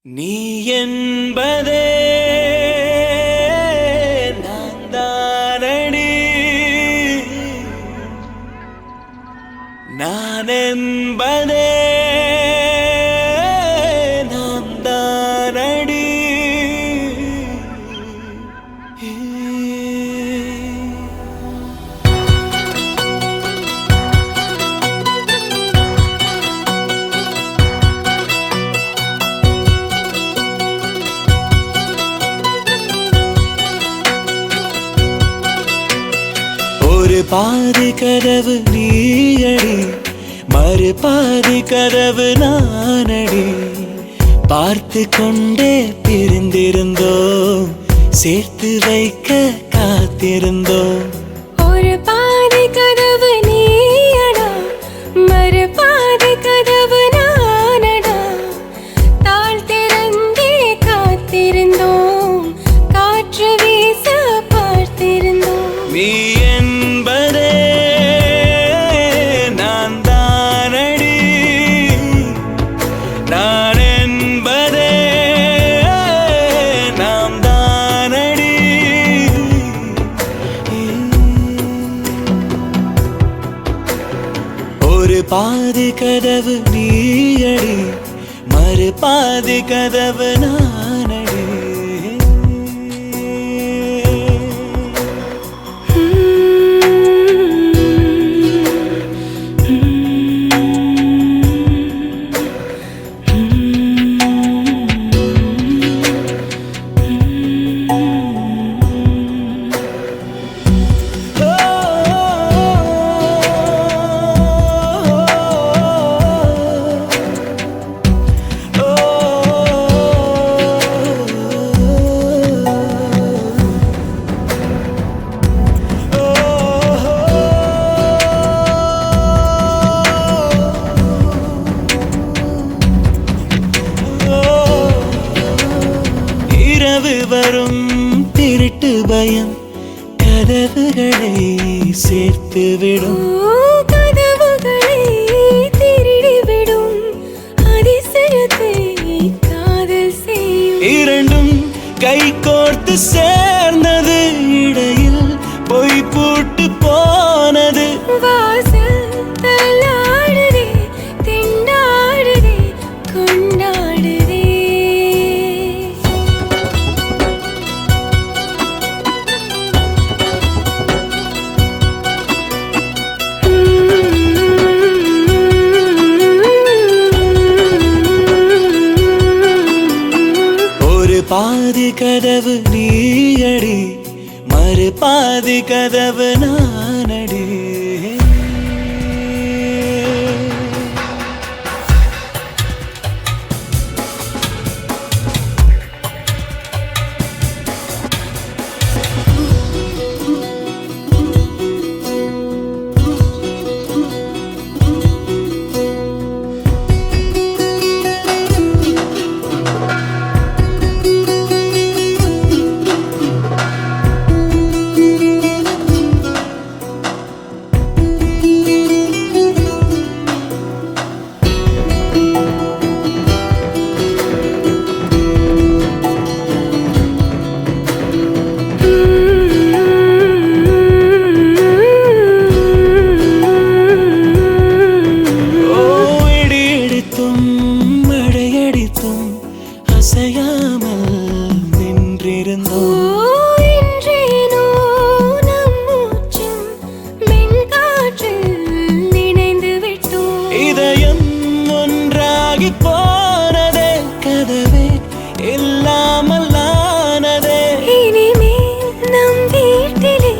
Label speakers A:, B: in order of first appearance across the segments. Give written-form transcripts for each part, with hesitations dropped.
A: நீ என்பதே நான் தானடி, நான் என்பதே நான் தானடி. ஒரு பாதி கதவு நீயடி, மறு பாதி கதவு நானடி. பார்த்து கொண்டே பிரிந்திருந்தோம், சேர்த்து வைக்க காத்திருந்தோம்.
B: ஒரு பாதி கதவு நீயடா, மறு பாதி கதவு நானடா. தாழ் திறந்தே காத்திருந்தோம், காற்று வீச பார்த்திருந்தோம்.
A: நீ என்பதே நான் தானடி, நான் என்பதே நாம் தானடி. ஒரு பாதி கதவு நீயடி, மறு பாதி கதவு நானடி. இரவு வரும் திருட்டு பயம் கதவுகளை சேர்த்துவிடும்.
B: கதவுகளை திருடிவிடும், அதிசயத்தை காதல் செய்யும்.
A: இரண்டும் கை கோர்த்து சேர்ந்தது, இடையில் பொய் பூட்டு போனது.
B: வாசல் தள்ளாடுதே, திண்டாடுதே, கொண்டாடுதே.
A: ஒரு பாதி கதவு நீயடி, மறு பாதி கதவு நானடி. அசையாமல் நின்றிருந்தோம்.
B: இன்றேனோ நம் மூச்சும் மென்காற்றில் இணைந்து விட்டோம்.
A: இதயம் ஒன்றாகி போனதே, கதவே இல்லாமல் ஆனதே.
B: இனிமேல் நம் வீட்டிலே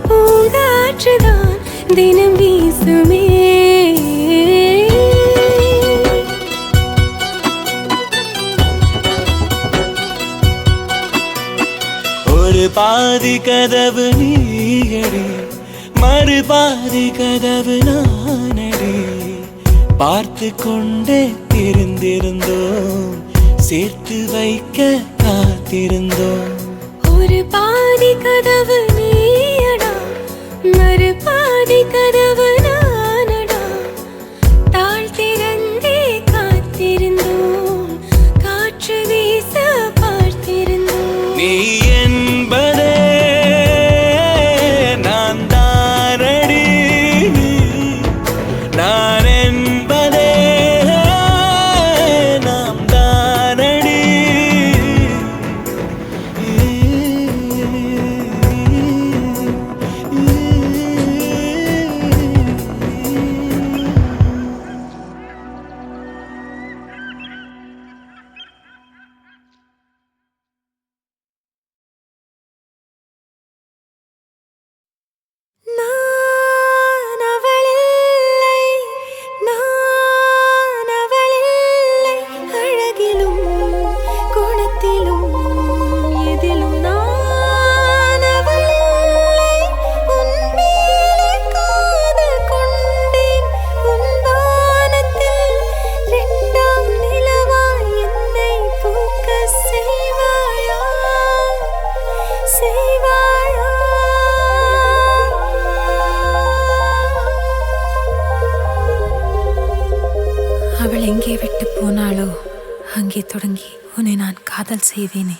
B: பூங்காற்றுதான் தினம் வீசுமே.
A: ஒரு பாதி கதவு நீயடி, மறு பாதி கதவு நானடி. பார்த்து கொண்டே தெரிந்திருந்தோம், சேர்த்து வைக்க காத்திருந்தோம்.
B: ஒரு பாதி கதவு நீயடா, மறு பாதி கதவு நானடா. தாழ் திறந்தே காத்திருந்தோம், காற்று அங்கே தொடங்கி உன்னை நான் காதல் செய்வேனே.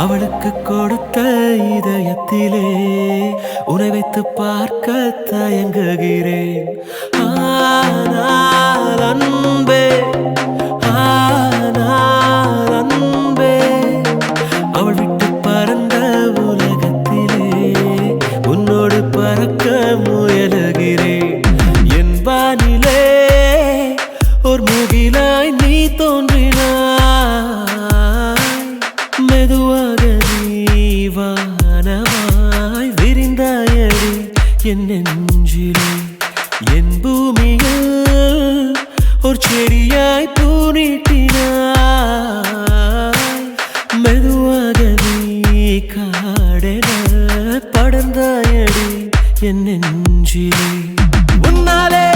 A: அவளுக்கு கொடுத்த இதயத்திலே உன்னை வைத்து பார்க்க தயங்குகிறேன். ஆனால் அன்பே, ஆனால் அன்பே, அவள் விட்டு பறந்த உலகத்திலே உன்னோடு பறக்க முயலுகிறேன். என் வானிலே ஒரு முகிலாய் நீ தோன்றினாய், மெதுவாக நீ வானமாய் விரிந்தாயடி என் நெஞ்சிலே. என் பூமியில் ஒரு செடியாய் பூ நீட்டினாய், மெதுவாக நீ காடென படர்ந்தாயடி என் நெஞ்சிலே. உன்னாலே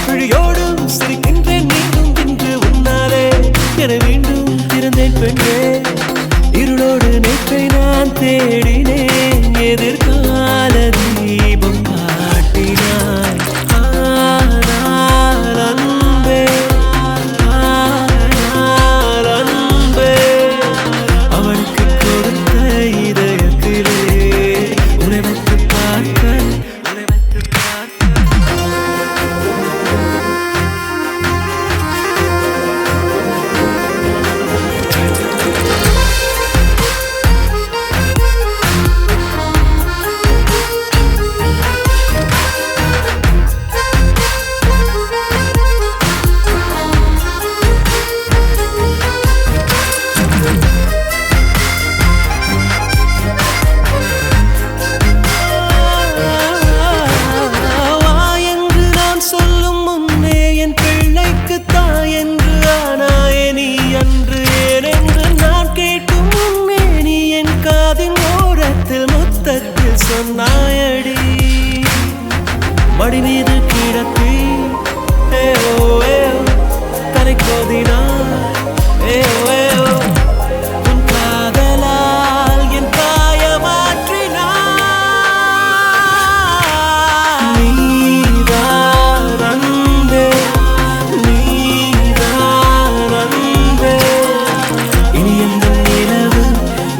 A: விழியோடும் சிரிக்கின்றேன் மீண்டும் இன்று, உன்னாலே என மீண்டும் திறந்தேன் பெண்ணே. இருளோடு நேற்றை நான் தேடினேன், எதிர்கால தீபம் காட்டினாய். ஆனால் அன்பே, ஆனால் அன்பே, அவளுக்கு கொடுத்த இதயத்திலே உன்னை வைத்து பார்க்க, உன்னை வைத்து பார்க்க. சொன்னாயடி மடி மீது கிடத்தி தலை கோதினாய், உன் காதலால் என் காயமாற்றினாய். நீதான் அன்பே, நீதான் அன்பே, இனி எந்த நிலவு,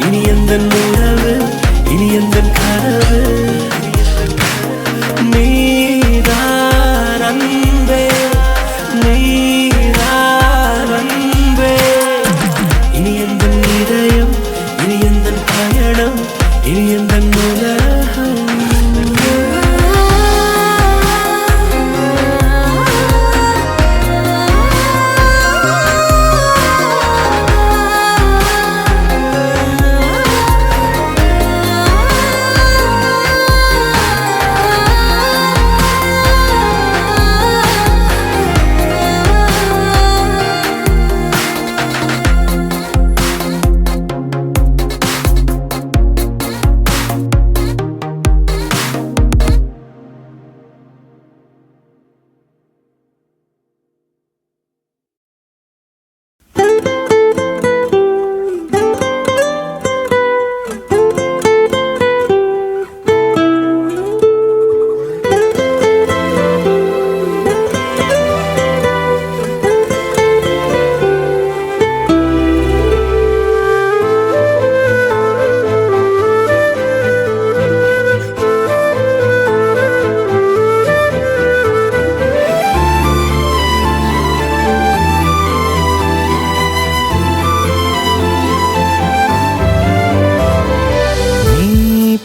A: இனி எந்த உறவு, இனி எந்த கனவு. நீதான் அன்பே, நீதான் அன்பே, இனி எந்த இதயம், இனி எந்த பயணம், இனி எந்த உலகம்.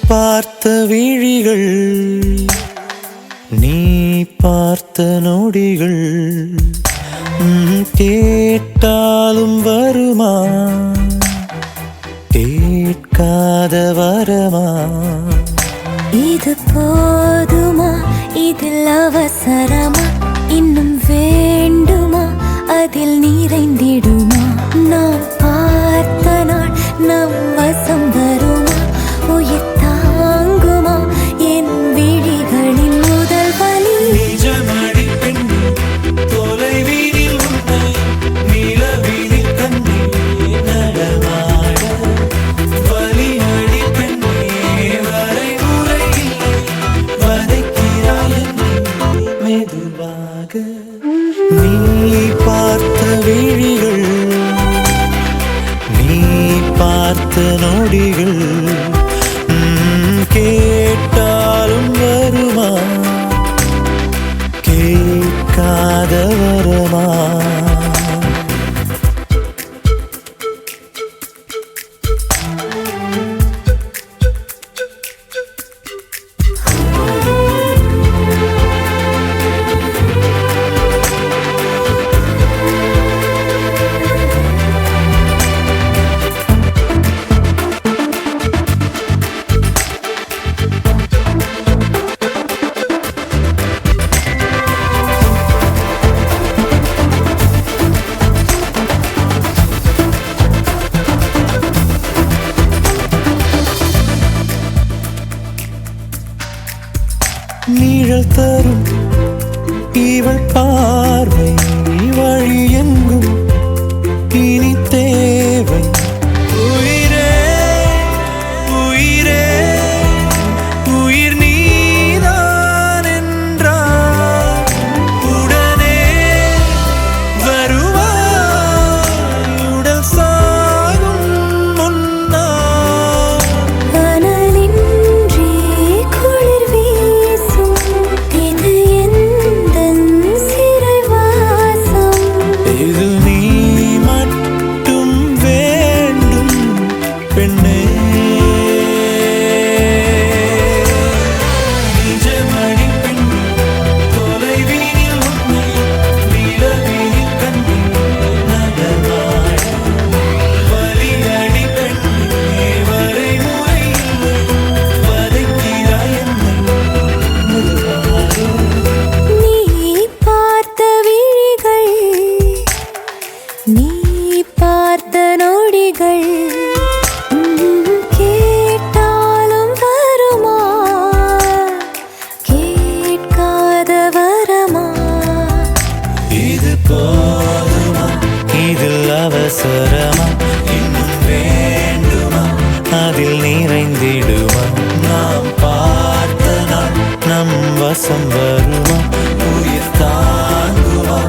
A: பார்த்த விழிகள், நீ பார்த்த நொடிகள், கேட்டாலும் வருமா, கேட்காத வரமா?
B: இது போதுமா, இதில் அவசரமா, இன்னும் வேண்டுமா, அதில் நிறைந்திடுமா? நான்
A: பார்த்த நொடிகள் கேட்டாலும் வருமா கேட்காத வரமா நீழல் தரும் இவள் பார்வை வழி எங்கும் இனி தேவை உயிரே உயிரே உயிர் நீதான் என்றால் உடனே வருவாய் உடல் சாகும் முன்னால்
B: அனலின்றி குளிர் வீசும் இது எந்தன் சிறைவாசம்
A: இது நீ மட்டும் வேண்டும் பெண்ணே நிஜமணி பெண் தொலைவீனில் உன்னை நிலவீனில் கண்டு நகர்வாய் வலியடி பெண்ணே வரைமுறை இல்லை வதைக்கிறாய் என்னை மெதுவாக
B: நீ பார்த்த விழிகள் நீ பார்த்த நொடிகள் கேட்டாலும் வருமா கேட்காத வரமா
A: இது போதுமா இதில் அவசரமா இன்னும் வேண்டுமா அதில் நிறைந்திடுமா நாம் பார்த்த நாள் நம் வசம் வருமா உயிர் தாங்குமா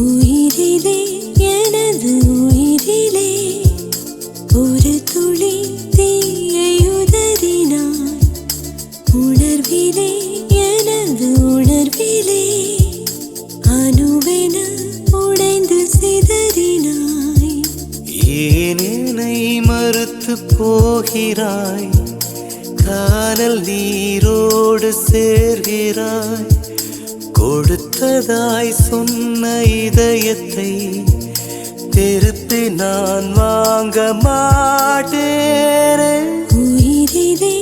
B: உயிரிலே எனது உயிரிலே ஒரு துளி தீயை உதறினாய் உணர்விலே எனது உணர்விலே அணுவென உடைந்து சிதறினாய்
A: ஏன் என்னை மறுத்து போகிறாய் கானல் நீரோடு சேர்கிறாய் கொடுத்ததாய் சொன்ன இதயத்தை திருப்பி நான் வாங்க மாட்டேனே
B: உயிரிலே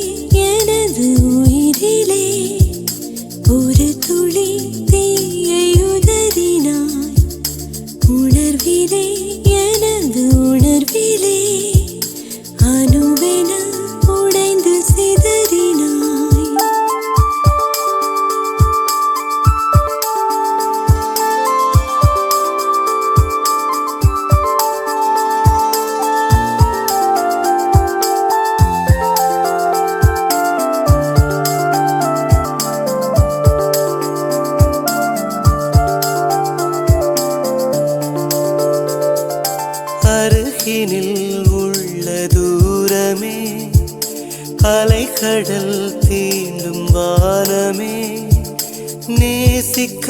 B: எனது உயிரிலே ஒரு துளி தீயை உதறினாய் உணர்விலே எனது உணர்விலே அணுவென உடைந்து சிதறினாய்
A: அருகினில் உள்ள தூரமே அலைக்கடல் தீண்டும் வானமே நேசிக்க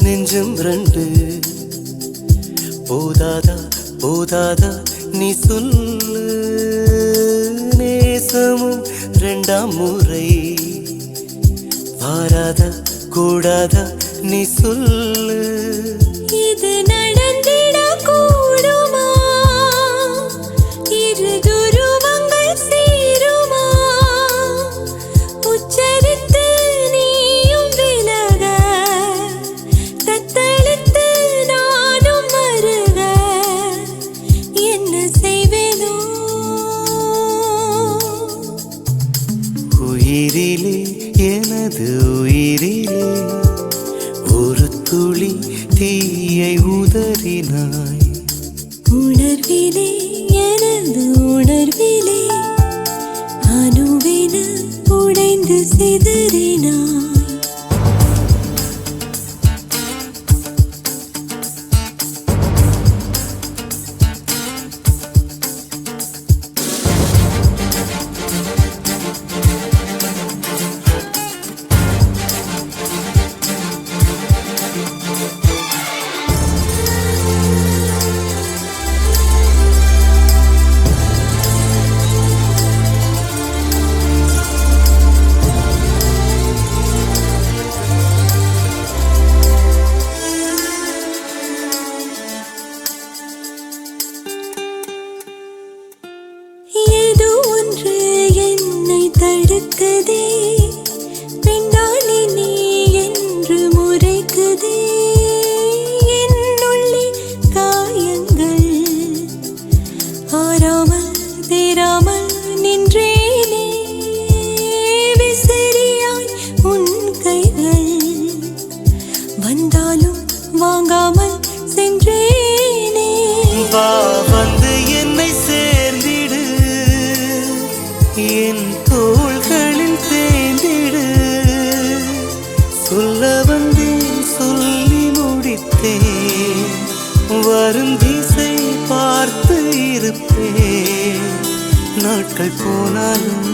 A: நெஞ்சம் ரெண்டு போதாதா போதாதா நீ சொல்லு நேசமும் ரெண்டாம் முறை வாராதா கூடாதா நீ சொல்லு
B: இது நடந்திட கூடுமா இரு துருவங்கள் சேருமா உச்சரித்து நீ
A: எனது உயிரிலே ஒரு துளி தீயை உதறினாய்.
B: உணர்விலே எனது உணர்விலே அணுவென உடைந்து சிதறினாய். ஏதோ ஒன்று என்னை தடுக்குதே, பெண்டாளி நீ என்று முறைக்குதே. என்னுள்ளே காயங்கள் ஆறாமல் தேராமல் நின்றேனே. விசிறியாய் உன் கைகள் வந்தாலும் வாங்காமல் சென்றேனே.
A: வா வந்து என்னை சேர்ந்திடு, என் தோள்களில் தேர்ந்திடு. சொல்ல வந்தேன் சொல்லி முடித்தேன், வரும் திசை பார்த்து இருப்பேன். நாட்கள் போனாலும்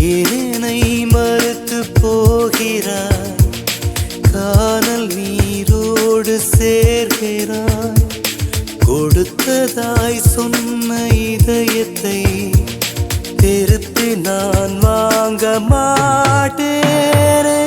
A: ஏனை மறுத்து போகிறாய், கானல் நீரோடு சேர்கிறாய். கொடுத்ததாய் சொன்ன இதயத்தை திருப்பி நான் வாங்க மாட்டேனே.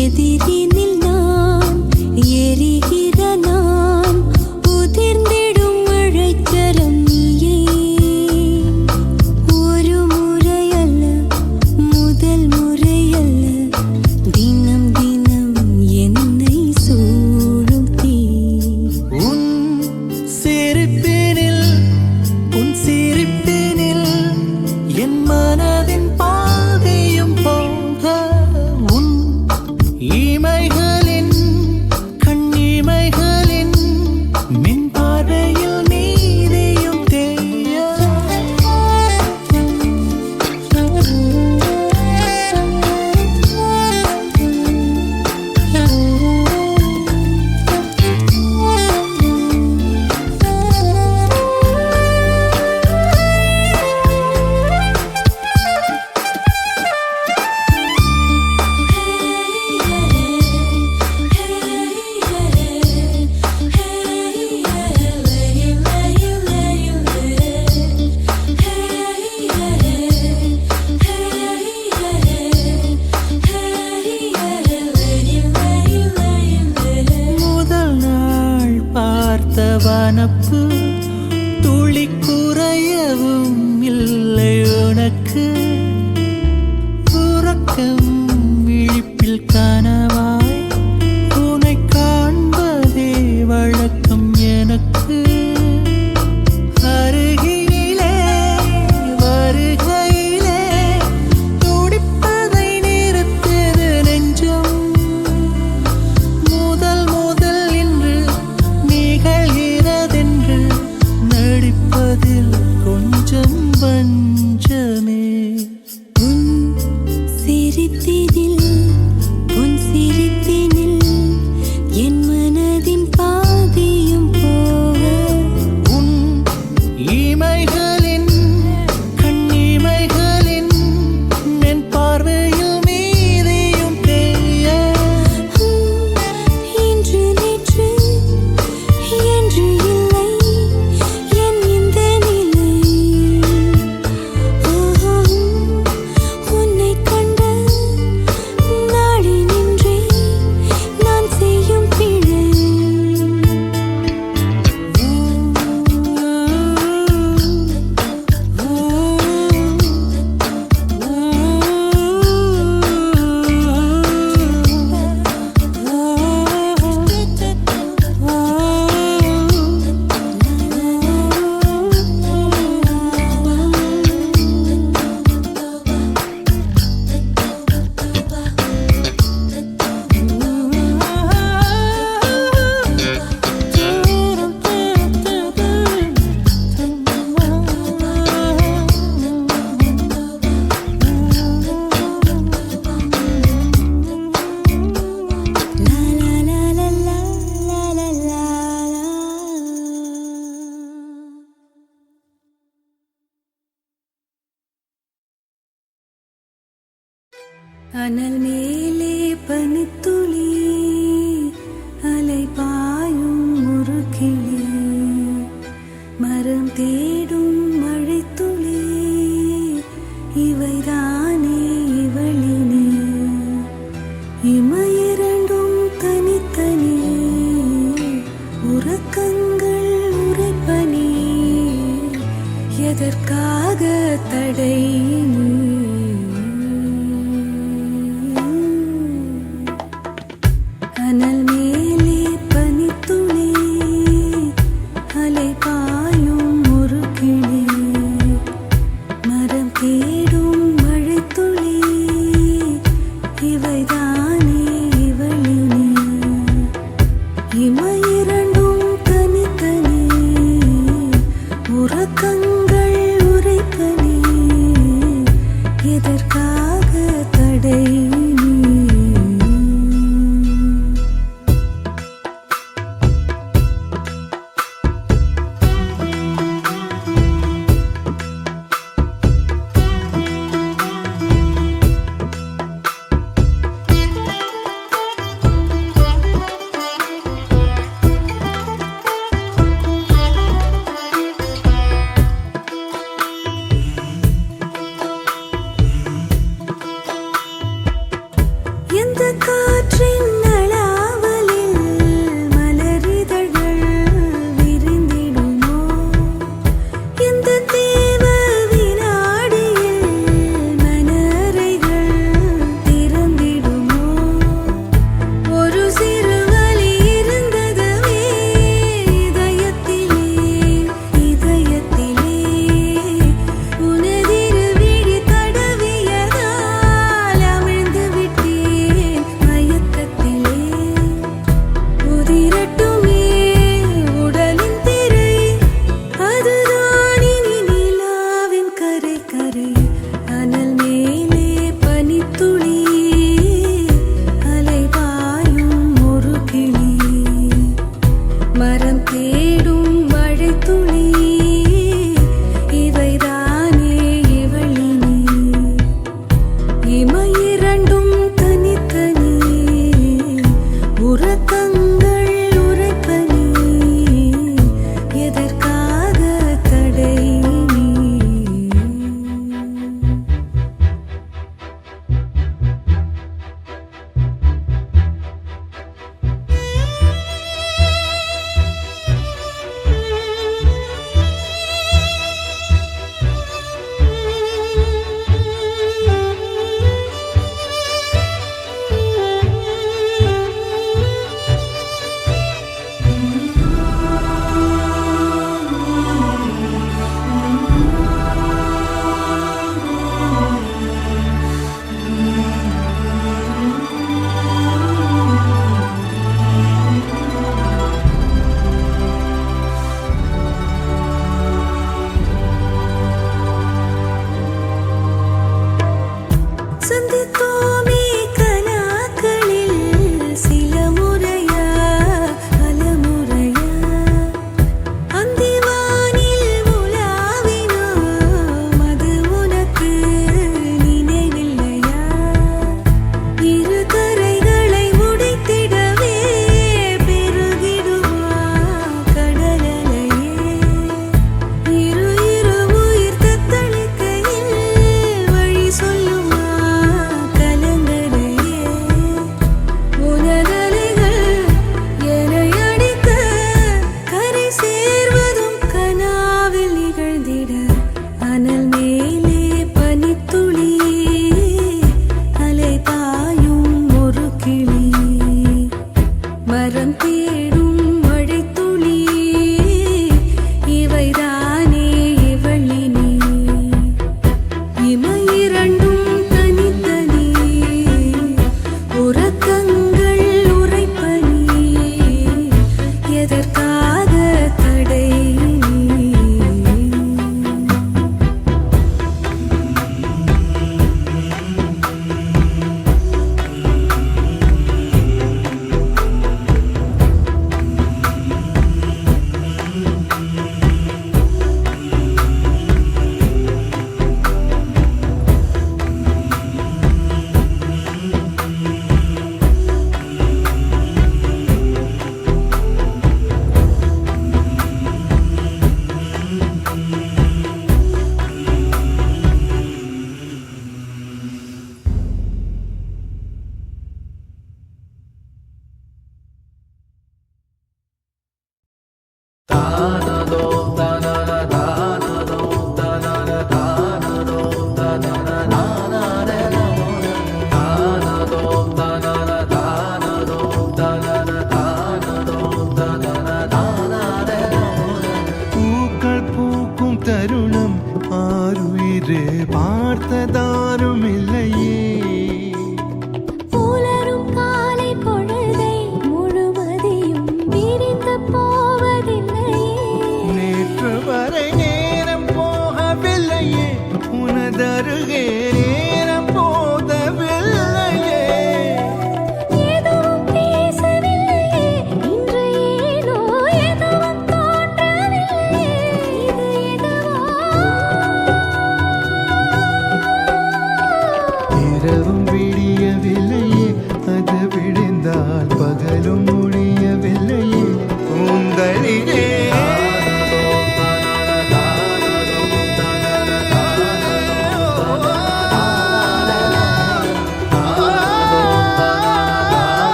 B: எதிரினில் நான் எரிகிற
A: பார்த்த வனப்பு துளி குறையவும் இல்லை உனக்கு. உறக்கம் விழிப்பில் கனவாய் உனை காண்பதே வழக்கம் எனக்கு. அருகினிலே வருகையிலே துடிப்பதை நிறுத்தது நெஞ்சம். முதல் முதல் இன்று நிகழ்கிறதென்று நடிப்பதில் கொஞ்சம் வஞ்சமே.
B: உன் சிரித்தினில் உன் சிரித்தினில் என் மனதின் பாதியும் போக,
A: உன் இமைகளின் கண்ணிமைகளின் என் பார்வையில் மீதியும் பெய்ய.
B: இன்று நேற்று என்று இல்லை என் இந்த நிலை. உன்னை கண்ட நாடி நின்றே நான் செய்யும் பிழை. அனல் மேலே பனித்துளி அலை பாயும் ஒரு கிளி, மரம் தேடும் மழைத்துளி இவைதானே இவளினே. இமையிரண்டும் தனித்தனி உறக்கங்கள் உரைப்பனி, எதற்காக தடை நீ? அனல் மேலே பனித்துளி அலை பாயும் ஒரு கிளி, மரம் தேடும் மழைத்துளி இவைதானே இவளினே. இமையிரண்டும் தனித்தனி உறக்கங்கள் உரைப்பனி, எதற்காக தடை நீ?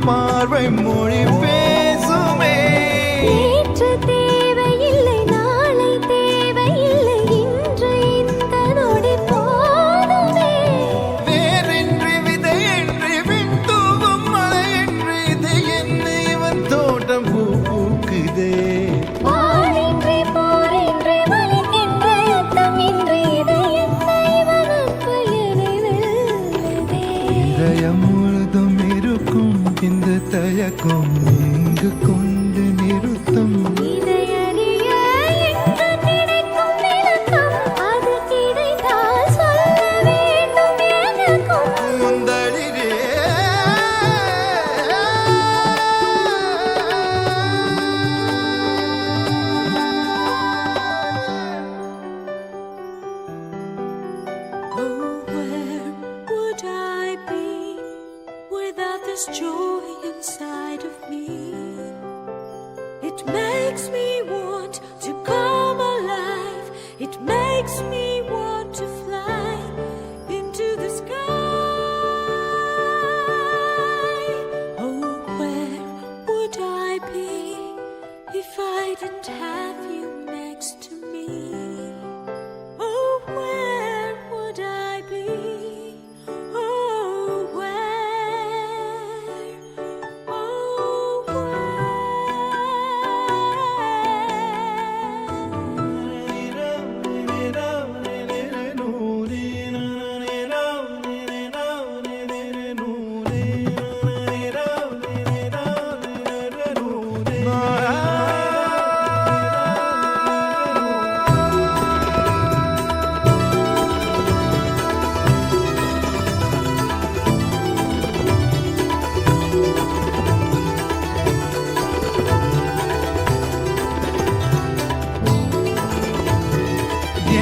A: பார்வை மொழி பேசுமே.
B: நேற்று தேவையில்லை, நாளை தேவையில்லை, இன்று இந்த நொடி போதுமே.
A: வேறின்றி விதையின்றி விண் தூவும் மழையின்றி இது என்ன இவன் தோட்டம் பூ பூக்குதே.
B: வாளின்றி போரின்றி வலிக்கின்ற யுத்தமின்றி இது என்ன இவன் அன்பு என்னை வெல்லுதே.
A: இதயம் முழுதும் இருக்கும் இந்த தயக்கம் இங்கு கொண்டு நிறுத்தம்.
B: இதையறிய என்று நினைக்கும் விளக்கம், அது கிடைத்தால் சொல்ல வேண்டும் எனக்கும்.
A: முந்தளிரே
B: Oh, where would I be without this joy inside of me? It makes me want to come alive. It makes me want to fly into the sky. Oh, where would I be if I didn't have you next to me? Oh, where would I be? Oh, where? Oh,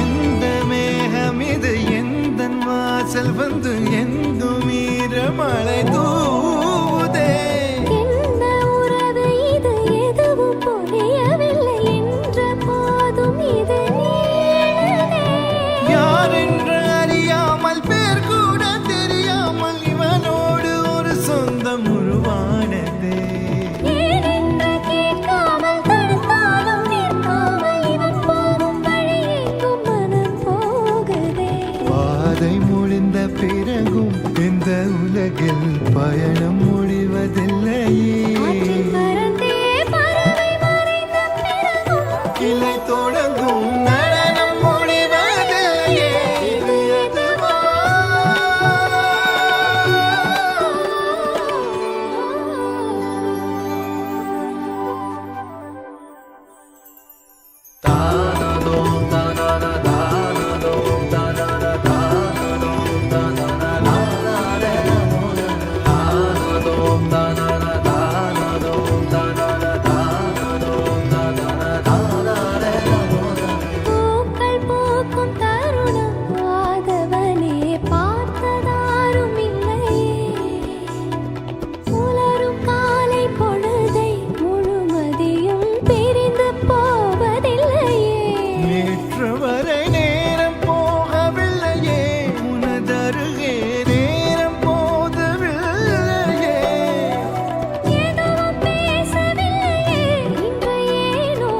A: எந்த மேகம் இது எந்தன் வாசல் வந்து எங்கும் ஈரமழை தூவுதே.
B: என்ன உறவு இது, எதுவும் புரியவில்லை என்ற போதும் இது நீளுதே.
A: யார் என்று அறியாமல் பேர் கூட தெரியாமல் இவனோடு ஒரு சொந்தம் உருவானதே.
B: ஏனென்று கேட்காமல் தடுத்தாலும் நிற்காமல் இவன் போகும் வழி எங்கும் மனம் போகுதே.
A: பாதை முடிந்த பிறகும் இந்த உலகில் பயணம் முடிவதில்லையே.
B: காற்றில் பறந்தே பறவை மறைந்த பிறகும்
A: கிளை தொடங்கும் நடனம் முடிவதில்லையே. இது எதுவா?
B: பூக்கள் பூக்கும் தருணம் ஆதவனே பார்த்ததாரும் இல்லையே. உலரும் காலை பொழுதை முழுமதியும் பிரிந்து போவதில்லையே.
A: நேற்று வரை நேரம் போகவில்லையே. உனதருகே நேரம் போதவில்லையே.
B: எதுவும் பேசவில்லையே, இன்று ஏனோ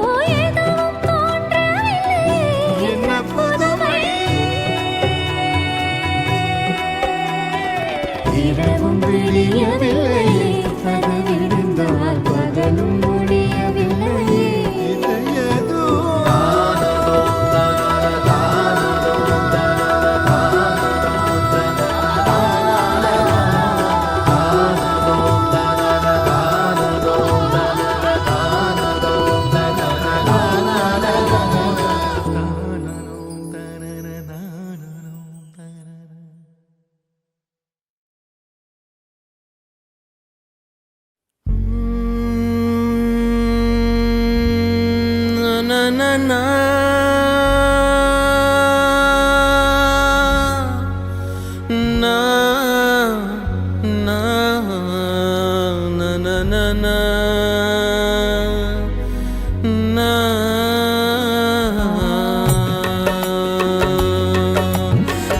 B: எதுவும் தோன்றவில்லையே.
A: என்ன புதுமை? இரவும் விடியவில்லையே. அது விடிந்தால் பகலும் முடியவில்லையே. இது எதுவா?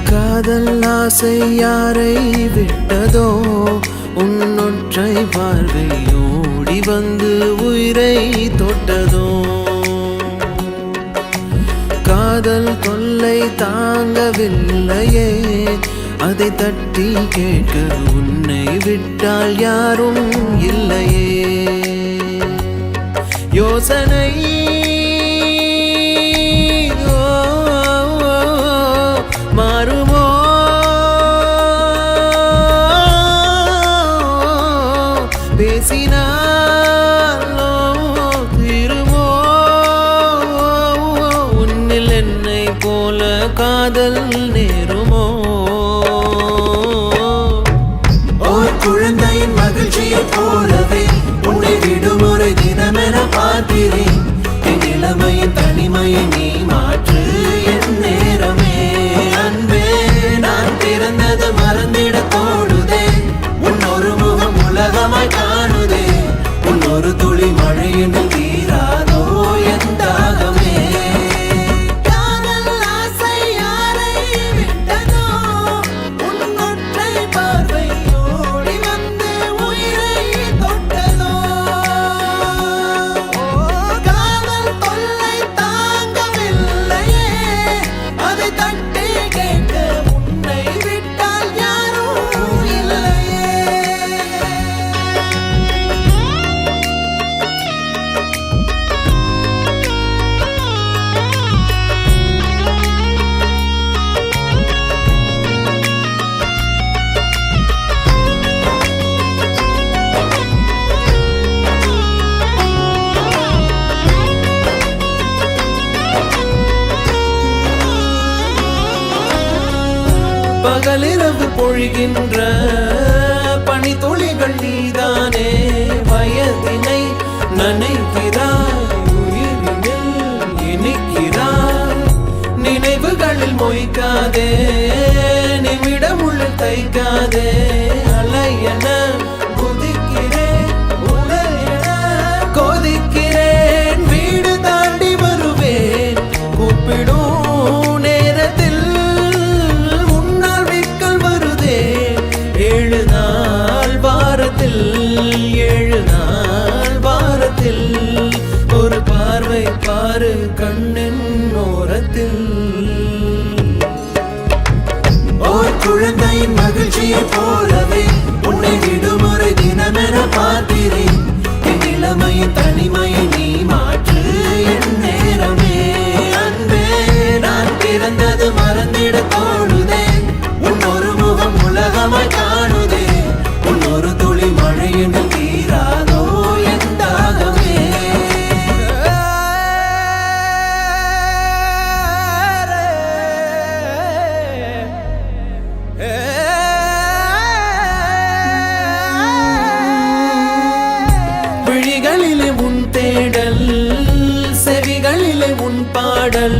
A: காதல் ஆசை யாரை விட்டதோ உன்னொற்ற
C: ஒற்றை பார்வை ஓடி வந்து உயிரை தொட்டதோ காதல் தொல்லை தாங்கவில்லையே அதை தட்டி கேட்க உன்னை விட்டால் யாரும் இல்லையே யோசனை மாறுமோ பேசினாலோ தீருமோ உன்னில் என்னை போல காதல் நேருமோ
D: ஒரு குழந்தையின் மகிழ்ச்சியை போலவே உன்னை விடுமுறை தினமென பார்க்கிறேன் என் இளமையின் தனிமையை நீ மாற்று என் நேரமே அன்பே நான் பிறந்தது மறந்திட தோடுதே உன்னொரு முகம் உலகமாய் காணுதே உன்னொரு துளி மழையின் தீராதோ என் தாகமே
C: பகலிரவு பொழிகின்ற பனி துளிகள் நீதானே வயதினை நனைக்கிறாய் உயிரினில் இனிக்கிறாய் நினைவுகளில் மொய்க்காதே நிமிடமுள்ள தைக்காதே அலையென குதிக்கிறேன் உடலென கொதிக்கிறேன் வீடு தாண்டி வருவேன் கூப்பிடும் ஒரு பார்வை பாரு கண்ணின் ஓரத்தில்
D: ஒரு குழந்தையின் மகிழ்ச்சியை போலவே உன்னை விடுமுறை தினமென பார்க்கிறேன் என் இளமையின் தனிமையை நீ மாற்று என் நேரமே அன்பே நான் பிறந்தது மறந்திட தோணுதே உன்னொரு முகம் உலகமாய் காணுதே உன்னொரு துளி மழையின் தீராதோ என் தாகமே
C: விழிகளிலே உன் தேடல் செவிகளிலே உன் பாடல்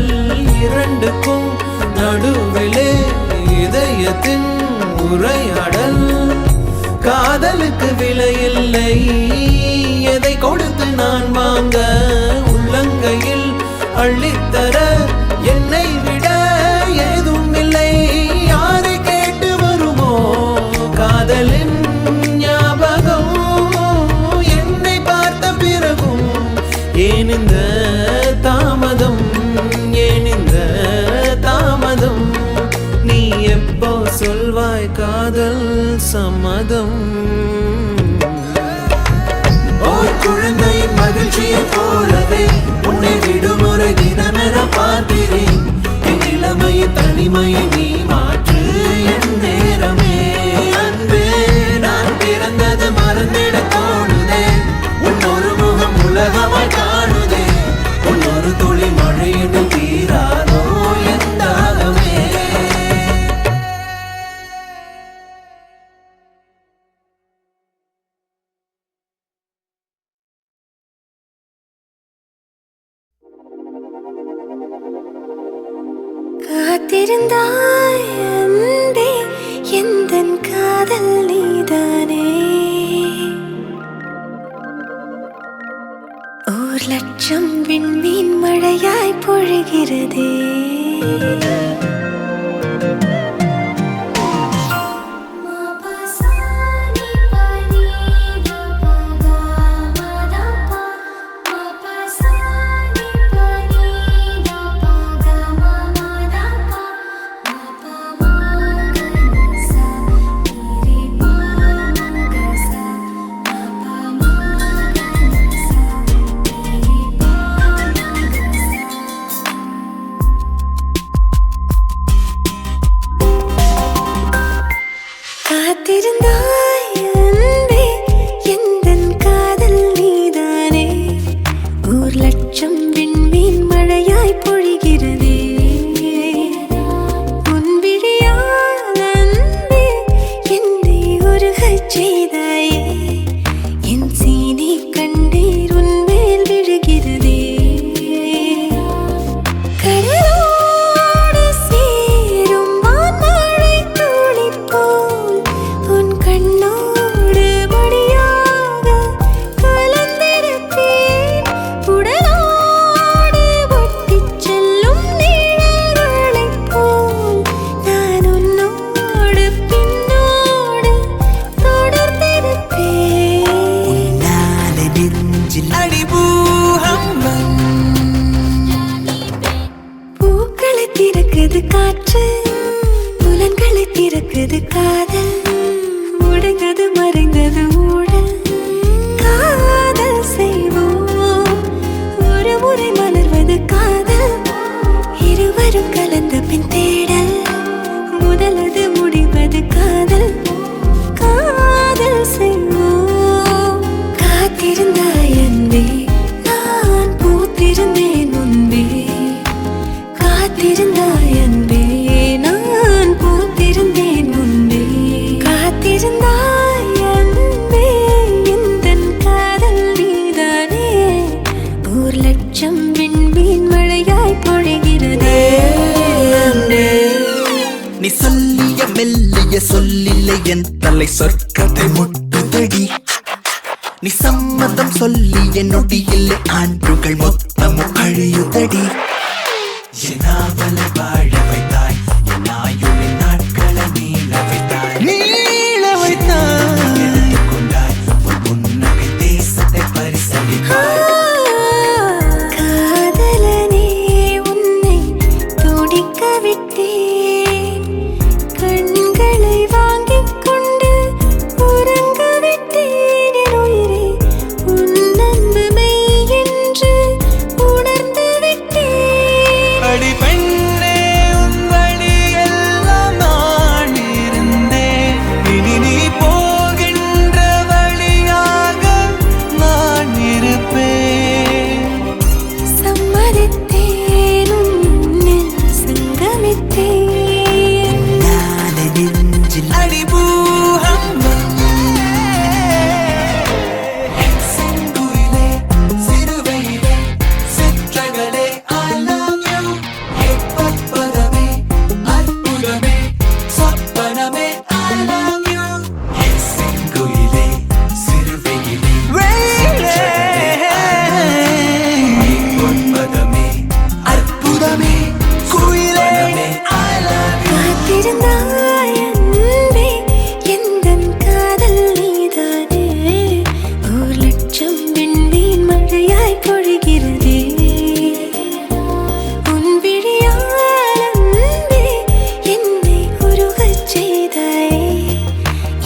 C: இரண்டுக்கும் நடுவிலே இதயத்தின் உரையாடல் காதலுக்கு விலையில்லை எதை கொடுத்து நான் வாங்க உள்ளங்கையில் அள்ளித்தர என்னை விட ஏதும் இல்லை யாரை கேட்டு வருமோ காதலின் ஞாபகம் என்னை பார்த்த பிறகும் ஏன் இந்த தாமதம் ஏன் இந்த தாமதம் நீ எப்போ சொல்வாய் காதல் சம்மதம்
D: ஒரு குழந்தையின் மகிழ்ச்சியை போலவே உன்னை விடுமுறை தினமென பார்க்கிறேன் என் இளமையின் தனிமையை நீ மாற்று என் நேரமே அன்பே நான் பிறந்தது மறந்திட தோணுதே உன்னொரு முகம் உலகமாய் காணுதே உன்னொரு துளி மழையின் தீராதோ என் தாகமே
B: காத்திருந்தாய் அன்பே எந்தன் காதல் நீதானே 1,00,000 விண்மீன் மழையாய் பொழிகிறதே காற்று புலன்களை திறக்குது காதல் உடைந்தது மறைந்தது ஊழல் காதல் செய்வோம் ஒரு முறை மலர்வது காதல் இருவரும் கலந்த பின் தேடல் முதலது முடிவது காதல் காதல் செய்வோம் காத்திருந்தாய் அன்பே நான் பூத்திருந்தேன் முன்பே காத்திருந்தாய் அன்பே நான் பூத்திருந்தேன் முன்பே காத்திருந்தாய் அன்பே எந்தன் காதல் நீதானே 1,00,000 விண்மீன் மழையாய் பொழிகிறதே அன்பே
D: நீ சொல்லிய மெல்லிய சொல்லில்லை என் தலை சொற்கதை முட்டுதடி நீ சம்மதம் சொல்லிய நொடியில்லை ஆண்டுகள் மொத்தமும் அழியுதடி என்னாவலை வாழ வைத்தாய் என் ஆயுளின் நாட்களை நீள வைத்தாய் எடுத்துக் கொண்டாய் உன் புன்னகை தேசத்தை பரிசளித்தாய்
B: காதலனே உன்னை துடிக்க விட்டேன் கண்களை வாங்கிக் கொண்டு உறங்க விட்டேன் என் உயிரே உன் அன்பு மெய் என்று உணர்ந்து விட்டேன்
C: அடி பெண்ணே உன் வழியெல்லாம் நான் இருந்தேன் இனி நீ போகின்ற வழியாக நான் இருப்பேன்
B: சம்மதித்தேன் உன்னில் சங்கமித்தேன்
D: நாளை நெஞ்சில்
C: அடி பூகம்பம்
D: செங்குயிலே சிறுவையிலே சிற்றகளே I love you எப்பற்பதமே அற்புதமே சொப்பனமே I love you செங்குயிலே சிறுவையிலே எப்பற்பதமே அற்புதமே குயிலே I love you
B: காத்திருந்தாய் அன்பே எந்தன் காதல் நீதானே 1,00,000 விண்மீன் மழையாய் பொழிகிறதே உன் விழியால் அன்பே என்னை உருகச் செய்தாயே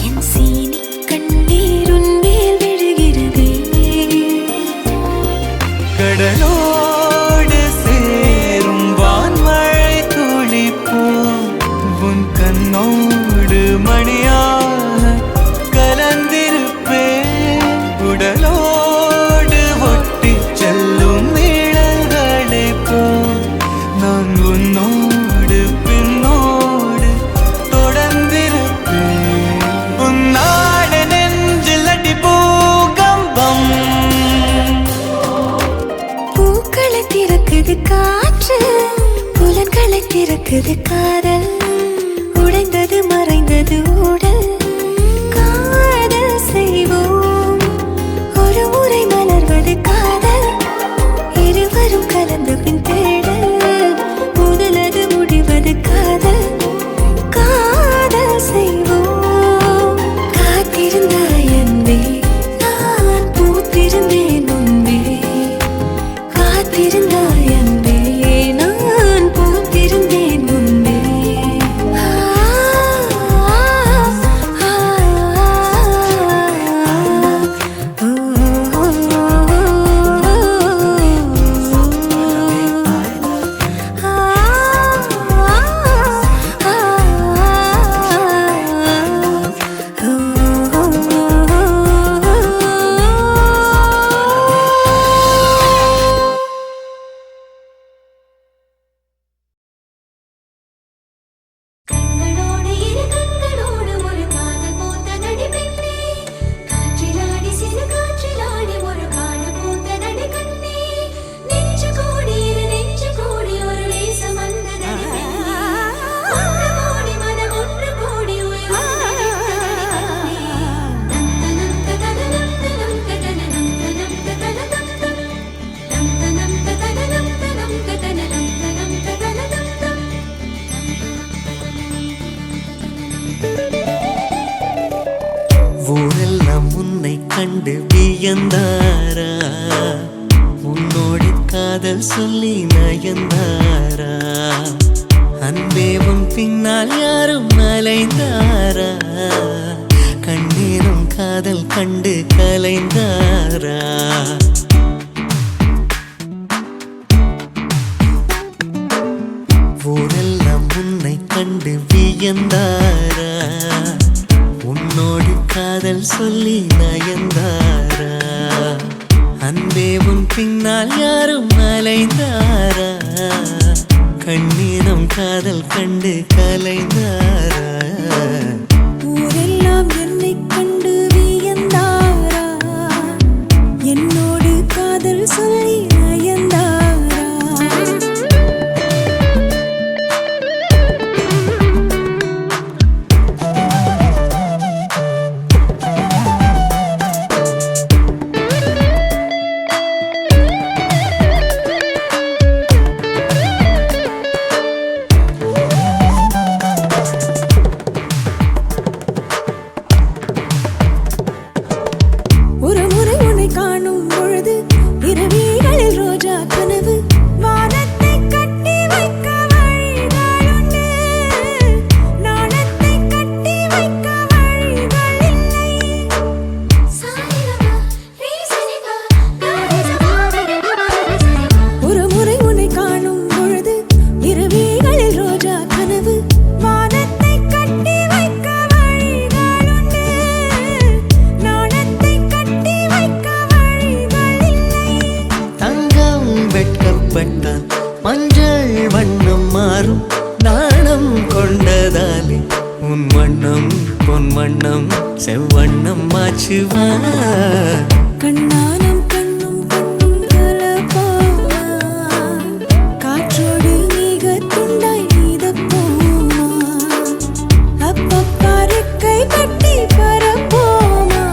B: என் சீனி கண்ணீர் உன் மேல் விழுகிறதே
C: கடலோடு சேரும் வான்மழை துளிப்போம் உன் கண்ணோடு மணியாக கலந்திருப்பேன் உடலோடு ஒட்டி செல்லும் நிழல்களை போல் நான் உன்னோடு பின்னோடு தொடர்ந்திருப்பேன் உன்னாடு நெஞ்சில் அடி பூகம்பம்
B: பூக்களை திறக்குது காற்று புலன்களை திறக்குது காதல் உடைந்தது மறைந்தது ஊடல் காதல் செய்வோம் ஒரு முறை மலர்வது காதல் இருவரும் கலந்த பின் தேடல் முதலது முடிவது காதல் காதல் செய்வோம் காத்திருந்தாய் அன்பே நான் பூத்திருந்தேன் முன்பே காத்திருந்தாய் அன்பே நான் பூத்திருந்தேன் முன்பே கண்களோடு இரு கண்களோடு ஒரு காதல் பூத்ததடி பெண்ணே காற்றிலாடி சிறு காற்றிலாடி ஒரு காண பூத்ததடி கண்ணே நெஞ்சு கோடி இரு நெஞ்சு கோடி ஒரு நேசம் வந்ததடி பெண்ணே ஒன்று கோடி மனம் ஒன்று கோடி உயிர் வந்ததடி கண்ணே நந்தனம் ததனம் தனம் ததனம் தனம் ததனம் தனம் ததனம் தனம் ததனம் ததனம் ததனம்
D: ஊரெல்லாம் உன்னை கண்டு வியந்தாரா உன்னோடு காதல் சொல்லி நயந்தாரா
C: அன்பே உன் பின்னால் யாரும் அலைந்தாரா கண்ணீரும் காதல் கண்டு கலைந்தாரா ஊரெல்லாம் உன்னை கண்டு வியந்தாரா உன்னோடு காதல் சொல்லி நயந்தாரா அன்பே உன் பின்னால் யாரும் அலைந்தாரா கண்ணீரம் காதல் கண்டு கலைந்தாரா
B: ஊரெல்லாம் என்னை கண்டு வியந்தாரா என்னோடு காதல் சொல்லி நயந்தாரா ஒரு முறை உன்னை காணும் பொழுது இரவிகளில் ரோஜா கனவு வானத்தை கட்டி வைக்க வழிகளுண்டு நாணத்தை கட்டி வைக்க வழிகள் இல்லை ஒரு முறை உன்னை காணும் பொழுது இரவிகளில் ரோஜா கனவு வானத்தை கட்டி வைக்க வழிகளுண்டு நாணத்தை கட்டி வைக்க வழிகள் இல்லை
C: தங்கம் வெட்கப்பட்டால் மஞ்சள் வண்ணம் மாறும் நாணம் கொண்டதாலே உன் வண்ணம் பொன் வண்ணம் செவ்வண்ணம் மாச்சுவா
B: கண்ணானம் கண்ணும் கண்ணும் கலப்பாமா காற்றோடு நீக துண்டாய் நீதப்போமா அப்பப்பா ரெக்கை கட்டி பரப்போமா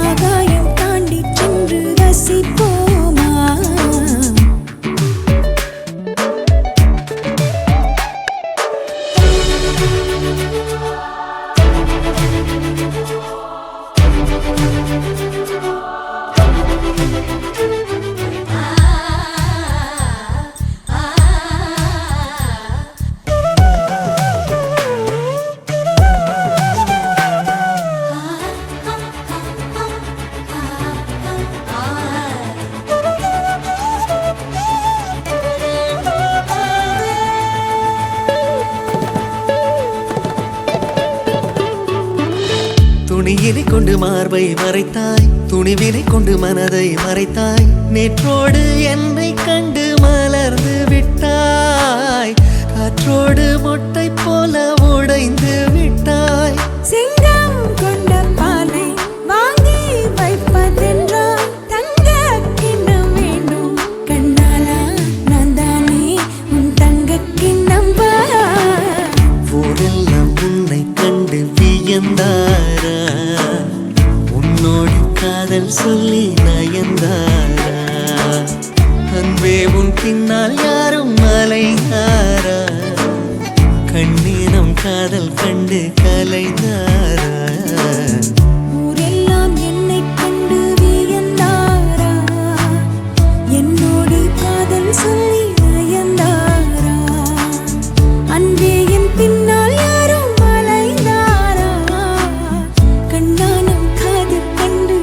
B: ஆகாயம் தாண்டி சென்று ரசிப்போமா
C: துணியினை கொண்டு மார்பை மறைத்தாய் துணிவினை கொண்டு மனதை மறைத்தாய் நேற்றோடு என்னை கண்டு மலர்ந்து விட்டாய் காற்றோடு மொட்டை போல உடைந்து விட்டாய்
B: சிங்கம் கொண்ட பாலை வாங்கி வைப்பதென்றால் தங்க கிண்ணம் வேண்டும் கண்ணாலா நான் தானே உன் தங்க கிண்ணம்
C: ஊரெல்லாம் உன்னை கண்டு வியந்தாரா உன்னோடு காதல் சொல்லி நயந்தாரா அன்பே உன் பின்னால் யாரும் அலைந்தாரா கண்ணீரம் காதல் கண்டு கலைந்தாரா
B: ஊரெல்லாம் என்னை கண்டு வியந்தாரா என்னோடு காதல் சொல்லி நயந்தாரா அன்பே என் பின்னால் யாரும் அலைந்தாரா கண்ணானம் காதல் கண்டு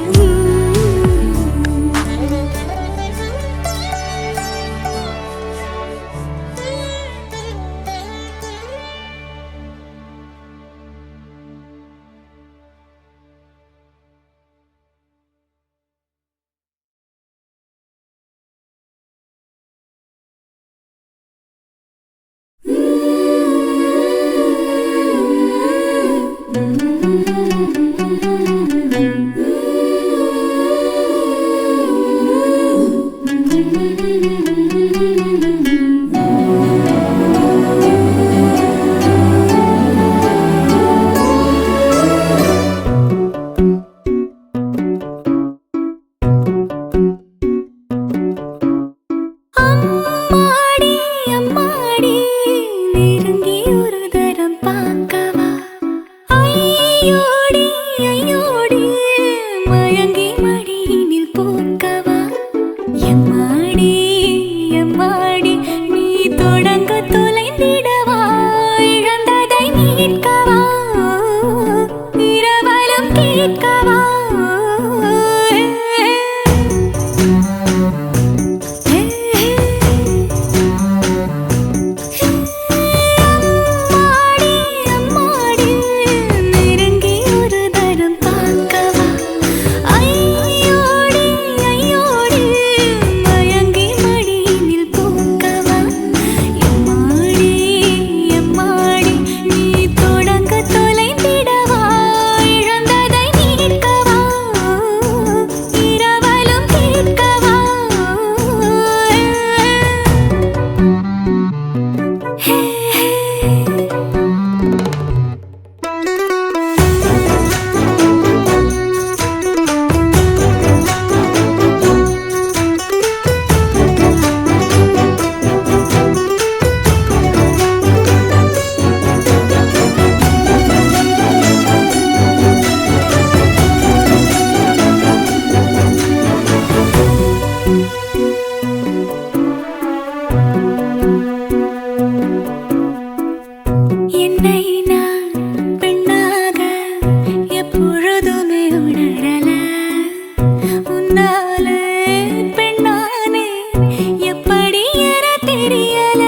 B: தெரியல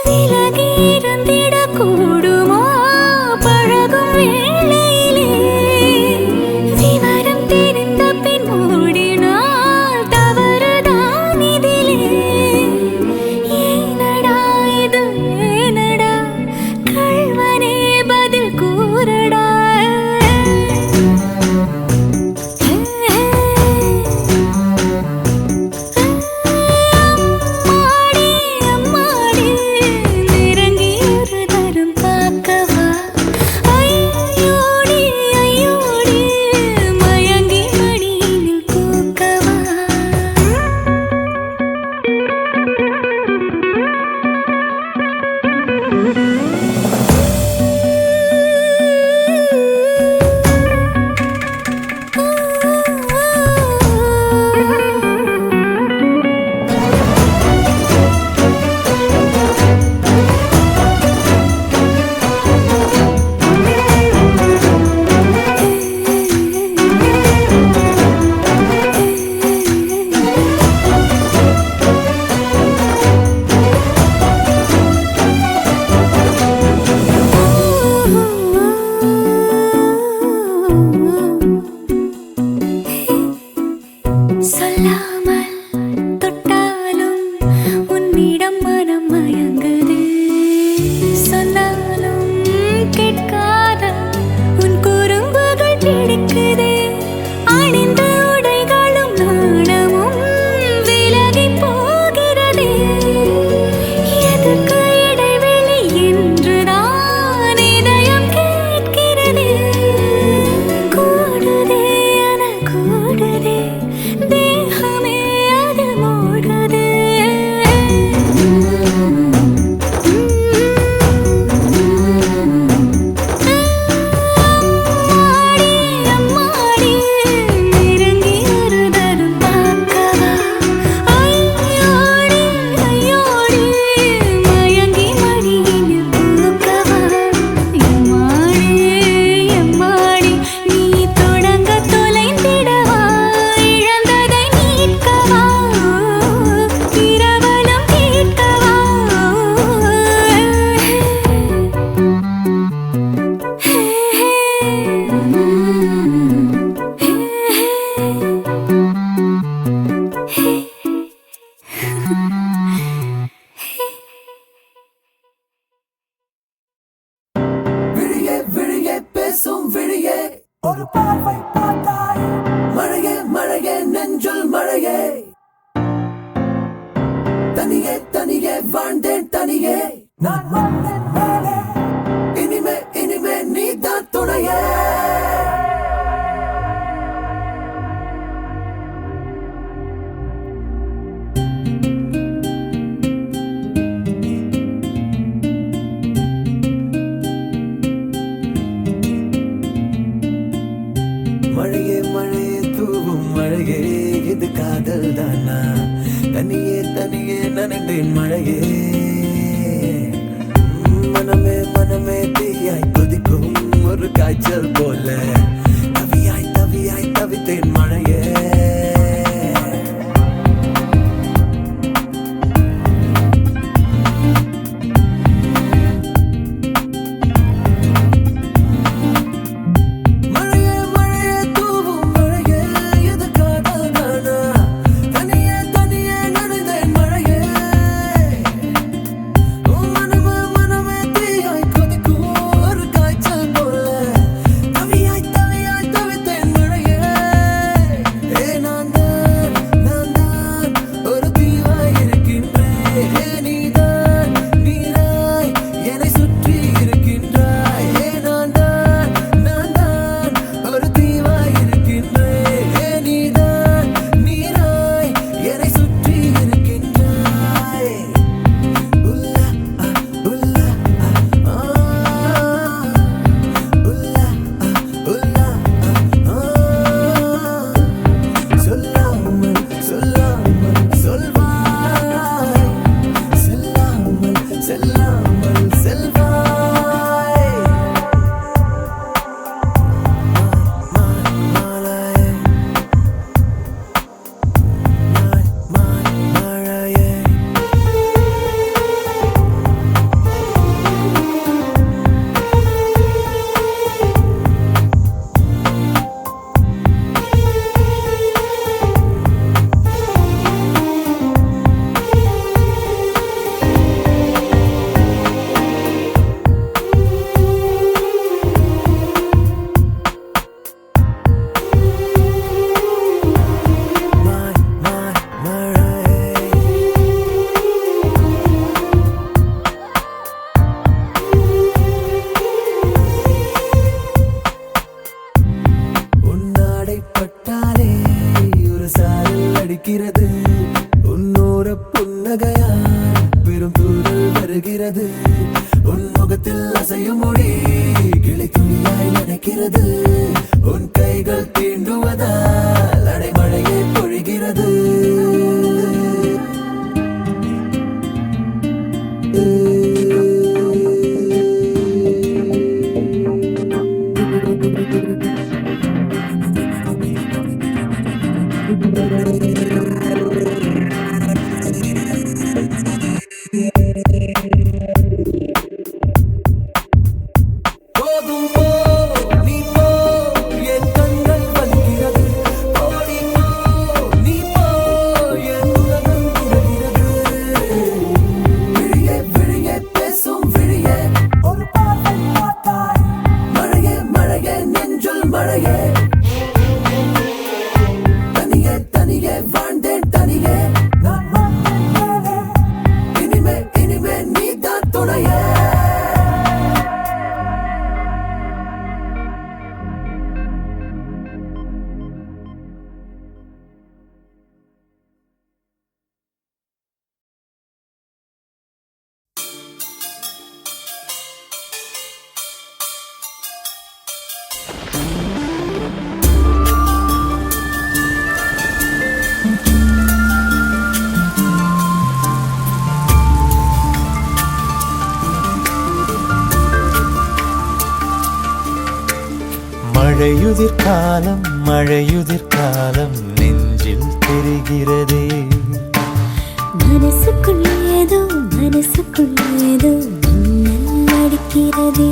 B: விலகி இருந்திட கூடுமோ பழகும் வேளையிலே விவரம் தெரிந்த பின் மூடினால் தவறுதான் இதிலே ஏனடா இது ஏனடா கள்வனே பதில் கூறடா சொல்லாமல் தொட்டாலும் உன்னிடம் மனம் மயங்குது சொன்னாலும் கேட்காத உன் குறும்புகள் பிடிக்குதே அணிந்த உடைகளும் நாணமும் விலகி போகிறதே எதுக்கு இடைவெளி என்றுதான் இதயம் கேட்கிறதே கூடுதே என கூடுதே தேகமே அது மூடுதே அம்மாடி நெருங்கி ஒரு தரம் பார்க்கவா ஐயோடி ஐயோடி மயங்கி மடியில் பூக்கவா எம்மாடி எம்மாடி நீ தொடங்க தொலைந்திடவா இழந்ததை மீட்கவா இரவலும் கேட்கவா
E: விழியே விழியே பேசும் விழியே ஒரு பார்வை பார்த்தாய் மழையே மழையே நெஞ்சுள் மழையே தனியே தனியே வாழ்ந்தேன் தனியே நான் வந்தேன் மேலே இனிமே இனிமே நீதான் துணையே மழையே மழையே தூவும் மழையே இது காதல் தானா தனியே தனியே நனைந்தேன் மழையே மனமே மனமே தீயாய் கொதிக்கும் ஒரு காய்ச்சல் போல தவியாய் தவியாய் தவித்தேன் மழையே மழையே மழையே தூவும் மழையே இது காதல் தானா தனியே தனியே நனைந்தேன் மழையே மனமே மனமே தீயாய் கொதிக்கும் ஒரு காய்ச்சல் போல தவியாய் தவியாய் தவித்தேன் மழையே பெரும் தூரல் வருகிறது உன் முகத்தில் அசையும் மொழி கிளை துணியாய் நடக்கிறது உன் கைகள் தீண்டுவதால் அடைமழையே பொழிகிறது போதும் போ நீ போ என் கண்கள் வலிக்கிறது ஓடி போ நீ போ என் உலகம் உருகிறது விழியே விழியே பேசும் விழியே ஒரு பார்வை பார்த்தாய் மழையே மழையே நெஞ்சுள் மழையே தனியே தனியே வாழ்ந்தேன் தனியே நான் வாழ்ந்தேன் இனிமே இனிமே நீதான் துணையே
C: மழையுதிர்காலம் மழையுதிர்காலம் நெஞ்சில் தெரிகிறதே
B: மனசுக்குள் ஏதோ மின்னல் அடிக்கிறதே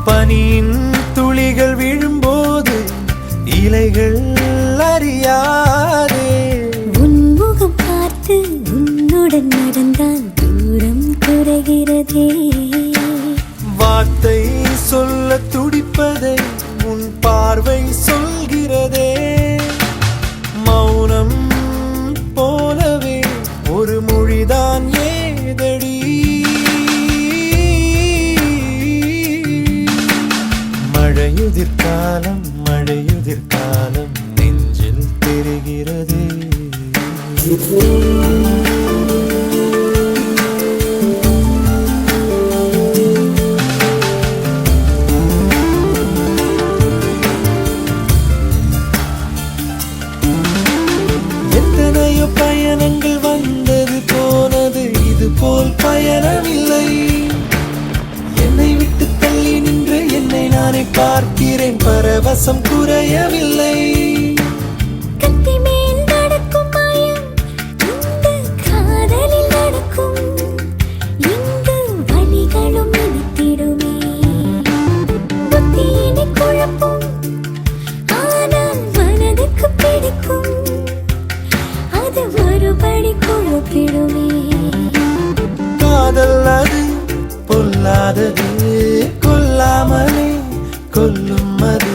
C: பனியின் துளிகள் விழும்போது இலைகள் அறியாதே
B: உன்முகம் பார்த்து உன்னுடன் நடந்தால் தூரம் குறைகிறதே
C: வார்த்தை சொல்ல துடிப்பதை உன் பார்வை சொல்கிறதே மௌனம் போலவே ஒரு மொழிதான் ஏதடி மழையுதிர்காலம் மழையுதிர்காலம் நெஞ்சில் தெரிகிறதே எத்தனையோ பயணங்கள் வந்தது போனது இது போல் பயணமில்லை என்னை விட்டு தள்ளி நின்று என்னை நானே பார்க்கிறேன் பரவசம் குறையவில்லை
B: கத்தி மேல் நடக்கும் மாயம் இந்த காதலில் நடக்கும் இங்கு வலிகளும் இனித்திடுமே புத்தியினை குழப்பும் ஆனால் மனதுக்கு பிடிக்கும் அது மறுபடி குழப்பிடுமே
C: காதல் அது பொல்லாதது கொல்லாமலே கொல்லும் அது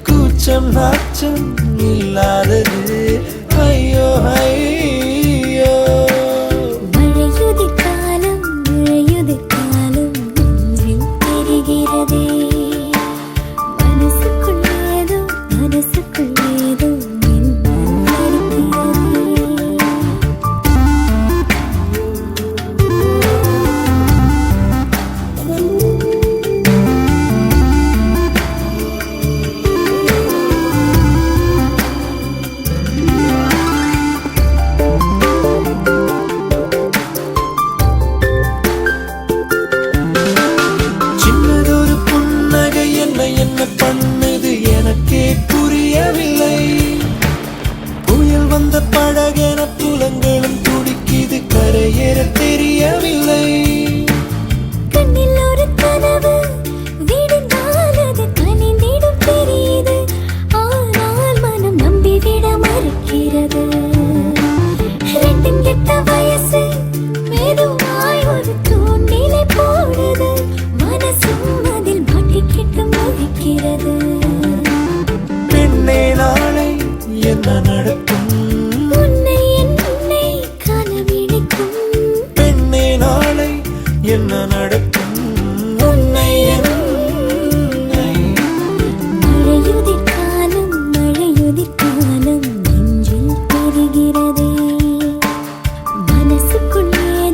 C: கூச்சம் நாச்சம் இல்லாதது ஐயோ ஐயோ
B: மழையுதிர்காலம் நெஞ்சில் தெரிகிறதே மனசுக்குள் ஏதோ மின்னல் அடிக்கிறதே
C: சின்னதொரு புன்னகை என்ன பண்ணுது எனக்கே புரியவில்லை புயல் வந்த படகென புலங்களும் துடிக்குது கரையேற தெரியவில்லை
B: கண்ணில் ஒரு கனவு விடுந்தால் அது கனிந்திடும் தெரியுது ஆனால் மனம் நம்பிவிட மறுக்கிறது ரெண்டும் கெட்ட வயசு மெதுவாய் ஒரு தூண்டிலை போடுது மனசும் அதில் மாட்டிக்கிட்டு முழிக்கிறது
C: பெண்ணே நாளை என்ன நடக்கும்
B: உன்னை என்னை கனவிழிக்கும்
C: பெண்ணே நாளை என்ன நடக்கும் உன்னை என்னை
B: மழையுதிர்காலம் நெஞ்சில் தெரிகிறதே மனசுக்குள் ஏதோ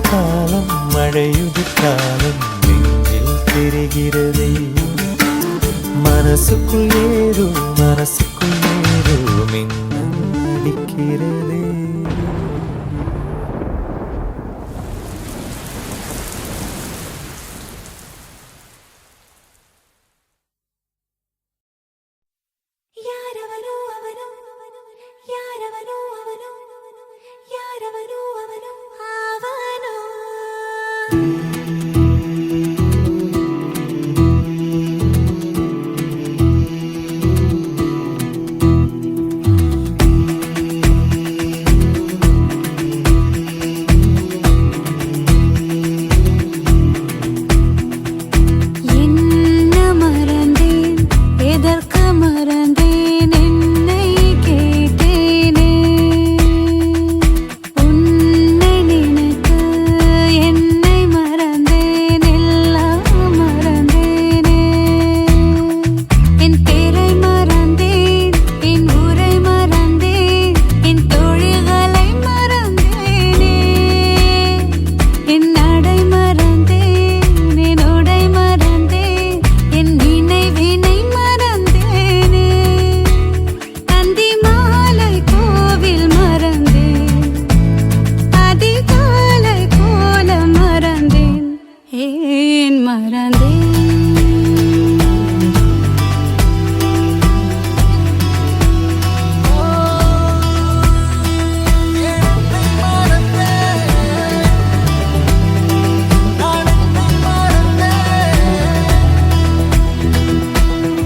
C: காலம் மழையுது காலம் நெஞ்சில் தெரிகிறதே மனசுக்குள் ஏதோ மின்னல் அடிக்கிறதே
B: ಯಾರವನು ಅವನು ಯಾರವನು ಅವನು ಯಾರವನು ಅವನು ಅವನು என்ன மறந்தேன் எதற்கு மறந்தேன் என்னை கேட்டேனே உன்னை நினைத்து என்னை மறந்தேன் எல்லாம் மறந்தேனே என் பேரை மறந்தேன் என் ஊரை மறந்தேன் என் தொழில்களை மறந்தேனே என் நடை மறந்தேன் என் உடை மறந்தேன் என் நினைவினை மறந்தேனே தந்தி மாலை கோவில் மறந்தேன் அதிகாலை போல மறந்தேன் ஏன் மறந்தேன்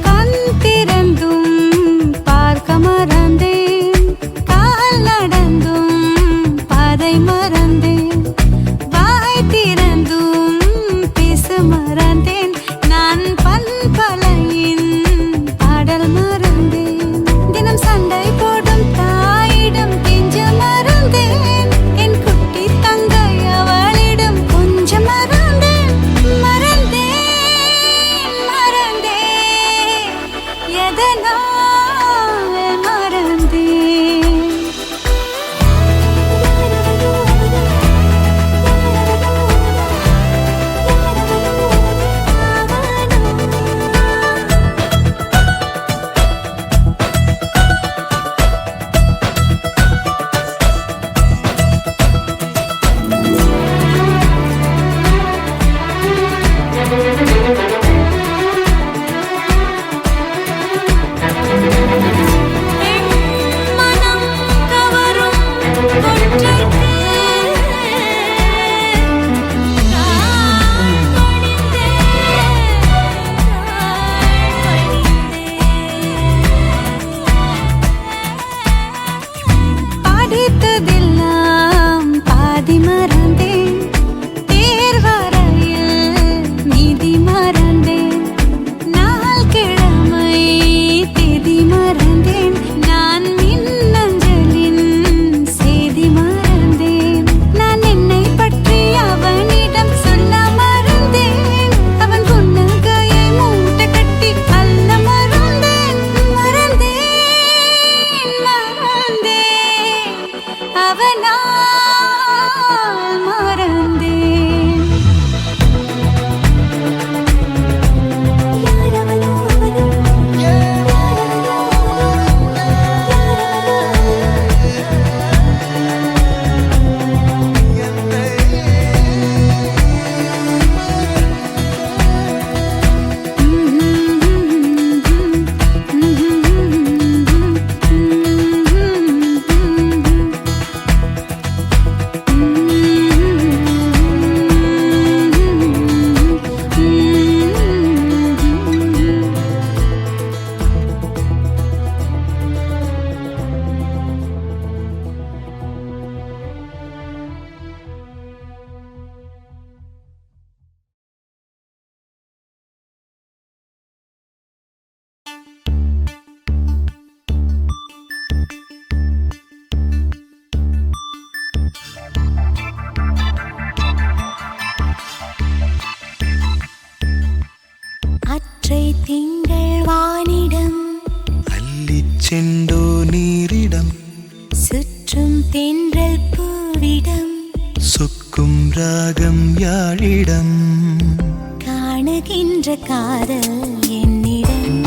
B: கண் திறந்தும் பார்க்க மறந்தேன் கால் நடந்தும் பாதை மறந்தேன் வாய் திறந்தும் பேச மறந்தேன் நான் பல்பலையின் பாடல் மறந்தேன் தினம் சண்டை போடும் தாயிடம் கெஞ்ச மறந்தேன் என் குட்டி தங்கை அவளிடம் கொஞ்சம் மறந்தேன் எதனால் மறந்தேன் மனம் கவரும் ஒன்றைக்கு நான் படித்ததெல்லாம் பாதி மறந்தேன் தேர்வரையில் நீதி மறந்தேன் நாள் கிழமை தேதி மறந்தேன் நான் மின்னஞ்சலின் செய்தி மறந்தேன் நான் என்னை பற்றி அவனிடம் சொல்ல மறந்தேன் அவன் புன்னகையை மூட்டை கட்டி அள்ள மறந்தேன் அவனால் மறந்தேன் யாரவனோ அவனோ யாரவனோ அற்றை திங்கள் வானிடம்
C: அள்ளிச்செண்டோ நீரிடம்
B: சுற்றும் தென்றல் பூவிடம்
C: சொக்கும்
B: காதல் என்னிடம்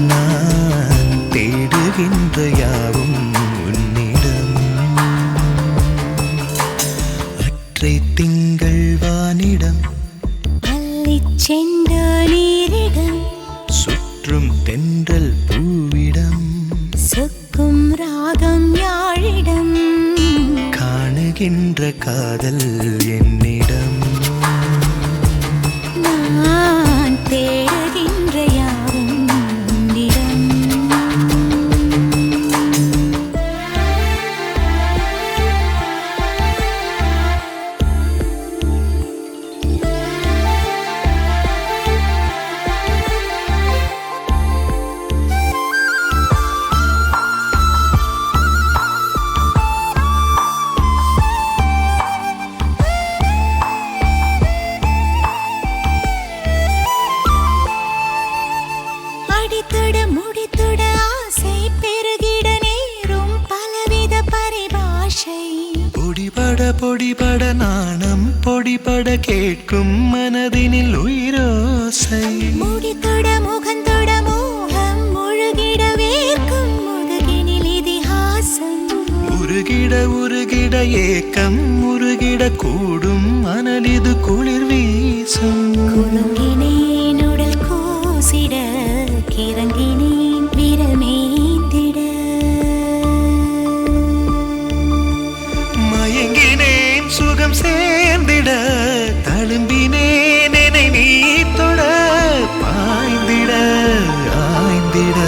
C: நான் தேடுகின்ற யாவும் உன்னிடம் அற்றை திங்கள் வானிடம்
B: அள்ளிச் சென்ற நீரிடம்
C: சுற்றும் தென்றல் பூவிடம்
B: சொக்கும் ராகம் யாழிடம்
C: காணுகின்ற காதல் என்னிடம்
B: நான் தேடுகின்ற யாவும் உன்னிடம் அடித்தொட முடித்தொட ஆசை பெருகிட நேரும் பலவித பரிபாஷை
C: பொடிபட நாணம் பொடிபட கேட்கும் மனதினில் உயிரோசை
B: முடித்தொட முகந்தொட மோகம் முழுகிட வேர்க்கும் முதுகினில் இதிகாசம்
C: உருகிட ஏக்கம் உருகிட கூடும் மணலிது குளிர் வீசும்
B: குலுங்கினேன் உடல் கூசிட கிறங்கினேன் விரல் மேய்ந்திட
C: மயங்கினேன் சுகம் சேர்ந்திட தழும்பினேன் என்னை நீ தொட பாய்ந்திட ஆய்ந்திட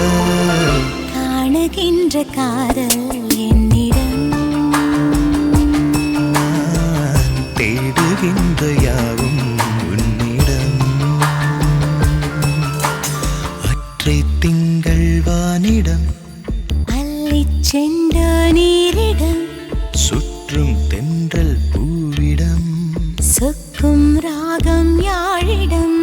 B: காணுகின்ற காதல் என்னிடம்
C: நான் தேடுகின்ற யாவும் உன்னிடம் அற்றை திங்கள் வானிடம்
B: அள்ளிச் சென்ற நீரிடம்
C: சுற்றும் தென்றல் பூவிடம்
B: சொக்கும் ராகம் யாழிடம்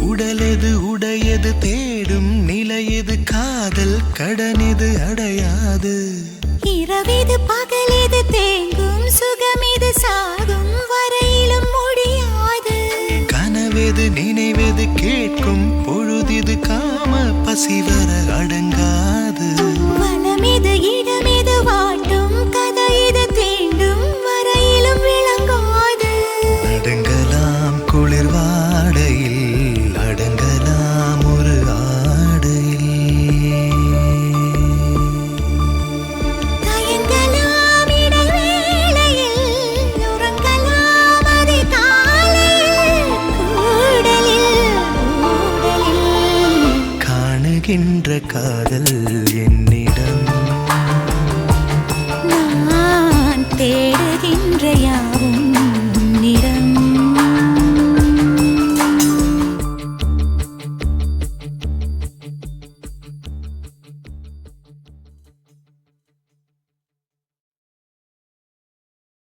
C: உடலெது உடையது தேடும் நிலையது காதல் கடனிது அடையாது
B: இரவிது பகலிது தேங்கும் சுகமிது சாகும் வரையிலும் முடியாது
C: கனவெது நினைவெது கேட்கும் பொழுதிது காம பசிவர அடங்காது
B: வனமிது இடமிது வாட்டும் கதையிது தீண்டும் வரையிலும் விளங்காது
C: அடங்கலாம் குளிர் வாடையில் அடங்கலாம் ஒரு ஆடையில்
B: தயங்கலாம் இடைவேளையில் உறங்கலாம் அதிகாலையில் கூடலில்
C: காணுகின்ற